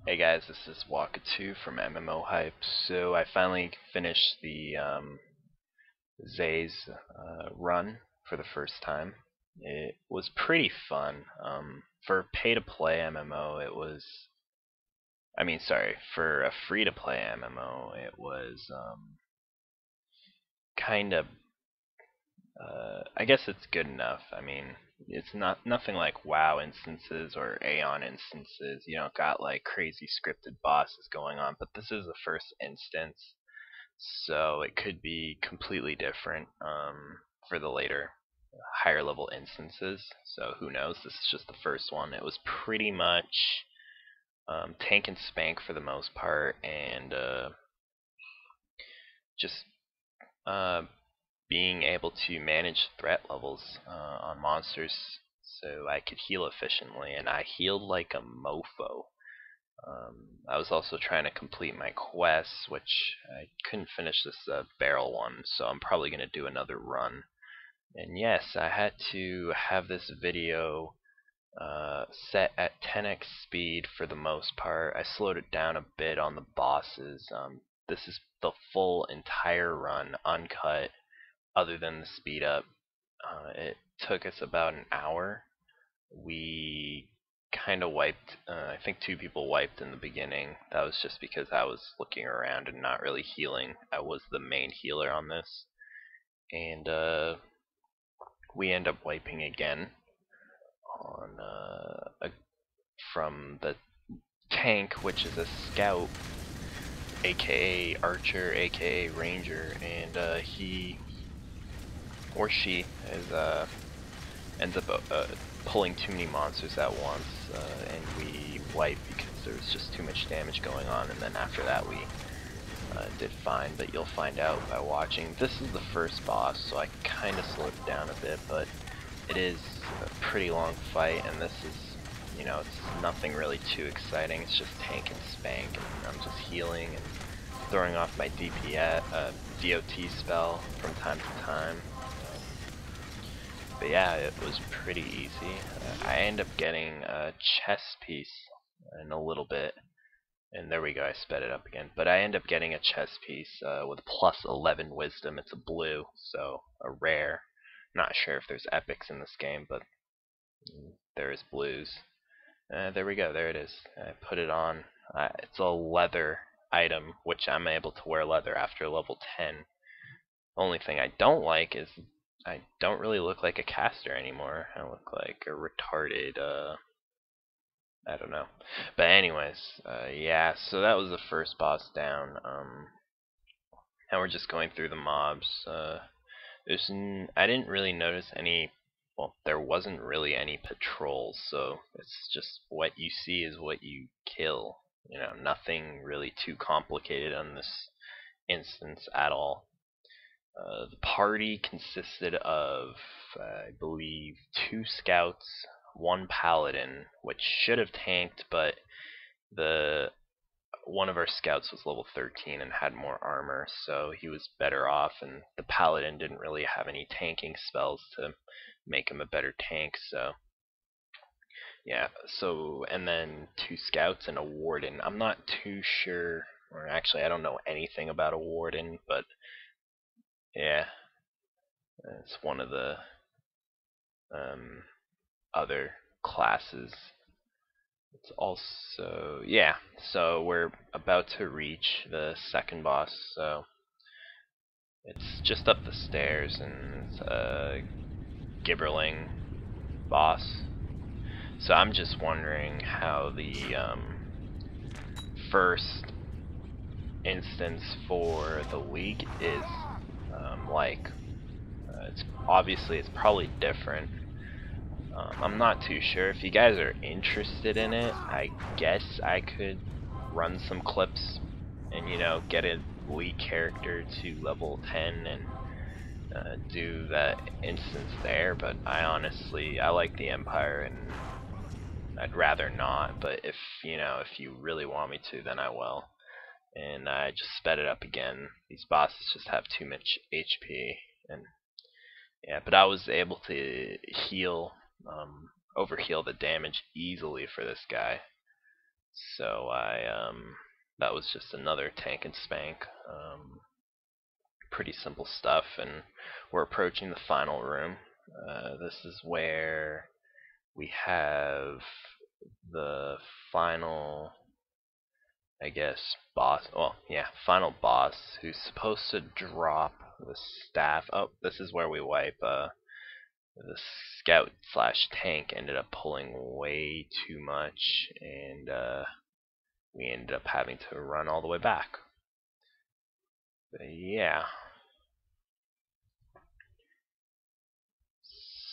Hey guys, this is Wakka2 from MMOhype. So I finally finished the XAES run for the first time. It was pretty fun. For pay-to-play MMO, it was. Sorry, for a free-to-play MMO, it was kind of. I guess it's good enough. It's nothing like WoW instances or Aeon instances. You don't got like crazy scripted bosses going on, but this is the first instance, so it could be completely different for the later higher level instances. So who knows? This is just the first one. It was pretty much tank and spank for the most part, and just being able to manage threat levels on monsters so I could heal efficiently, and I healed like a mofo. I was also trying to complete my quests, which I couldn't finish this barrel one, so I'm probably going to do another run. And yes, I had to have this video set at 10x speed for the most part. I slowed it down a bit on the bosses. This is the full entire run, uncut, other than the speed up. It took us about an hour. We kind of wiped, I think 2 people wiped in the beginning. That was just because I was looking around and not really healing. I was the main healer on this. And we end up wiping again on from the tank, which is a scout, aka archer, aka ranger, and he or she is ends up pulling too many monsters at once, and we wipe because there was just too much damage going on. And then after that we did fine, but you'll find out by watching. This is the first boss, so I kind of slowed it down a bit, but it is a pretty long fight, and this is, it's nothing really too exciting. It's just tank and spank, and I'm just healing and throwing off my DOT spell from time to time. But yeah, it was pretty easy. I end up getting a chess piece in a little bit, and there we go, I sped it up again. But I end up getting a chess piece with plus 11 wisdom. It's a blue, so a rare. Not sure if there's epics in this game, but there is blues. There we go, there it is. I put it on. It's a leather item, which I'm able to wear leather after level 10. Only thing I don't like is I don't really look like a caster anymore. I look like a retarded, I don't know. But anyways, yeah, so that was the first boss down. Now we're just going through the mobs. I didn't really notice any, well, there wasn't really any patrols, so it's just what you see is what you kill. Nothing really too complicated on this instance at all. The party consisted of, I believe, 2 scouts, 1 paladin, which should have tanked, but one of our scouts was level 13 and had more armor, so he was better off, and the paladin didn't really have any tanking spells to make him a better tank, so yeah. So, and then 2 scouts and a warden. I'm not too sure, or actually I don't know anything about a warden, but yeah, it's one of the other classes. It's also, yeah, so we're about to reach the second boss, so it's just up the stairs, and it's a gibberling boss. So I'm just wondering how the first instance for the week is like. It's probably different. I'm not too sure. If you guys are interested in it, I guess I could run some clips and get a weak character to level 10 and do that instance there. But I like the Empire, and I'd rather not. But if you really want me to, then I will. And I just sped it up again. These bosses just have too much HP, and yeah, but I was able to heal overheal the damage easily for this guy. So that was just another tank and spank. Pretty simple stuff, and we're approaching the final room. This is where we have the final, I guess, boss. Well, yeah, final boss who's supposed to drop the staff. Oh, this is where we wipe. The scout slash tank ended up pulling way too much, and we ended up having to run all the way back. But yeah.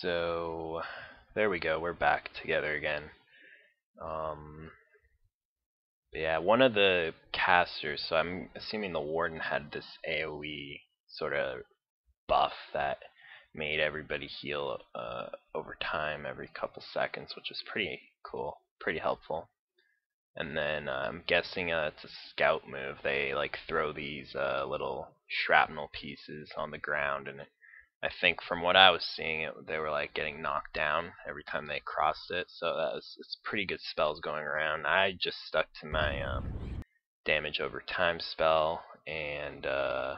So there we go. We're back together again. Yeah, one of the casters. So I'm assuming the warden had this AOE sort of buff that made everybody heal over time, every couple seconds, which is pretty cool, pretty helpful. And then I'm guessing it's a scout move. They like throw these little shrapnel pieces on the ground, and I think from what I was seeing, they were like getting knocked down every time they crossed it. So it's pretty good spells going around. I just stuck to my damage over time spell, and I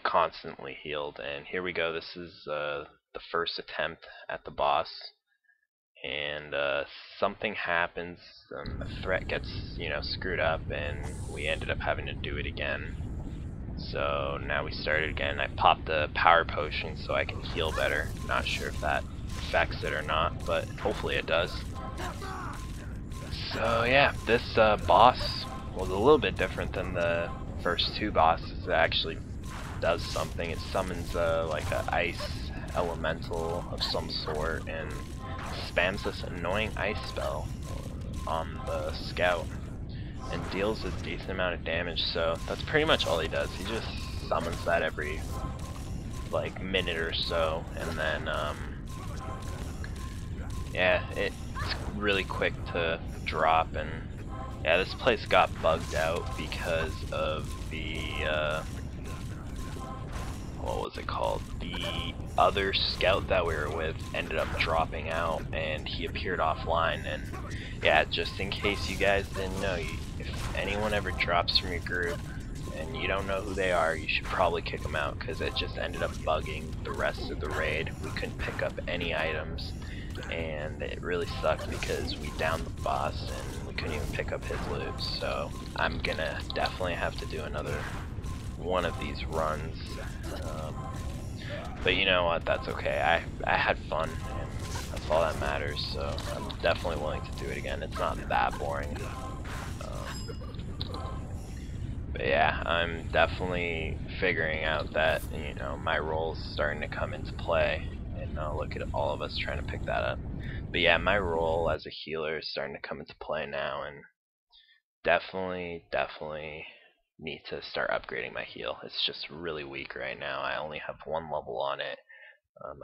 constantly healed. And here we go. This is the first attempt at the boss, and something happens. The threat gets screwed up, and we ended up having to do it again. So now we started again. I popped the power potion so I can heal better. Not sure if that affects it or not, but hopefully it does. So yeah, this boss was a little bit different than the first two bosses. It actually does something. It summons like an ice elemental of some sort and spams this annoying ice spell on the scout and deals a decent amount of damage. So that's pretty much all he does. He just summons that every like minute or so, and then yeah, it's really quick to drop. And yeah, this place got bugged out because of the what was it called? The other scout that we were with ended up dropping out, and he appeared offline. And yeah, just in case you guys didn't know, if anyone ever drops from your group and you don't know who they are, you should probably kick them out, because it just ended up bugging the rest of the raid. We couldn't pick up any items, and it really sucked because we downed the boss and we couldn't even pick up his loot. So I'm gonna definitely have to do another one of these runs, but you know what, that's okay. I had fun, and that's all that matters. So I'm definitely willing to do it again. It's not that boring. But yeah, I'm definitely figuring out that my role's starting to come into play, and look at all of us trying to pick that up. But yeah, my role as a healer is starting to come into play now, and definitely need to start upgrading my heal. It's just really weak right now. I only have one level on it.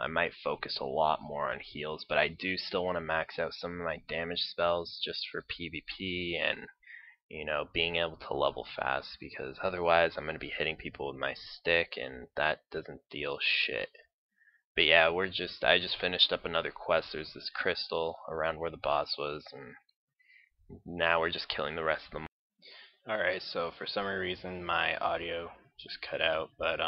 I might focus a lot more on heals, but I do still want to max out some of my damage spells just for PvP and being able to level fast, because otherwise I'm going to be hitting people with my stick, and that doesn't deal shit. But yeah, I just finished up another quest. There's this crystal around where the boss was, and now we're just killing the rest of them. Alright, so for some reason my audio just cut out, but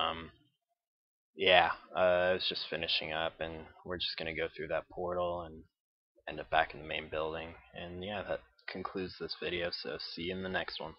yeah, I was just finishing up, and we're just gonna go through that portal and end up back in the main building. And yeah, that concludes this video, so see you in the next one.